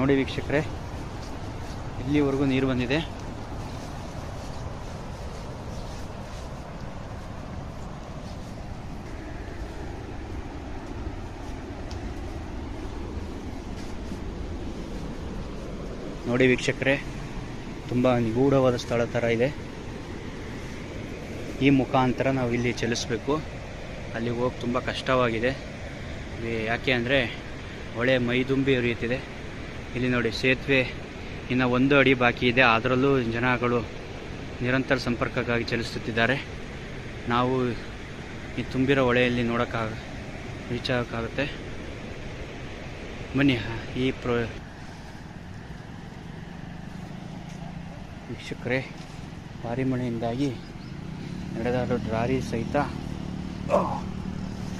ನೋಡಿ ವೀಕ್ಷಕರೇ, ಇಲ್ಲಿವರೆಗೂ ನೀರು ಬಂದಿದೆ. ನೋಡಿ ವೀಕ್ಷಕರೇ, ತುಂಬ ನಿಗೂಢವಾದ ಸ್ಥಳ ಥರ ಇದೆ. ಈ ಮುಖಾಂತರ ನಾವು ಇಲ್ಲಿ ಚಲಿಸಬೇಕು. ಅಲ್ಲಿಗೆ ಹೋಗಿ ತುಂಬ ಕಷ್ಟವಾಗಿದೆ. ಯಾಕೆ ಅಂದರೆ ಹೊಳೆ ಮೈದುಂಬಿ ಹರಿಯುತ್ತಿದೆ. ಇಲ್ಲಿ ನೋಡಿ, ಸೇತುವೆ ಇನ್ನು 1 ಅಡಿ ಬಾಕಿ ಇದೆ. ಅದರಲ್ಲೂ ಜನಗಳು ನಿರಂತರ ಸಂಪರ್ಕಕ್ಕಾಗಿ ಚಲಿಸುತ್ತಿದ್ದಾರೆ. ನಾವು ಈ ತುಂಬಿರೋ ಹೊಳೆಯಲ್ಲಿ ರೀಚ್ ಆಗೋಕ್ಕಾಗುತ್ತೆ. ಬನ್ನಿ. ವೀಕ್ಷಕರೇ, ಭಾರಿ ಮಳೆಯಿಂದಾಗಿ ನಡೆದಾಡೋ ದಾರಿ ಸಹಿತ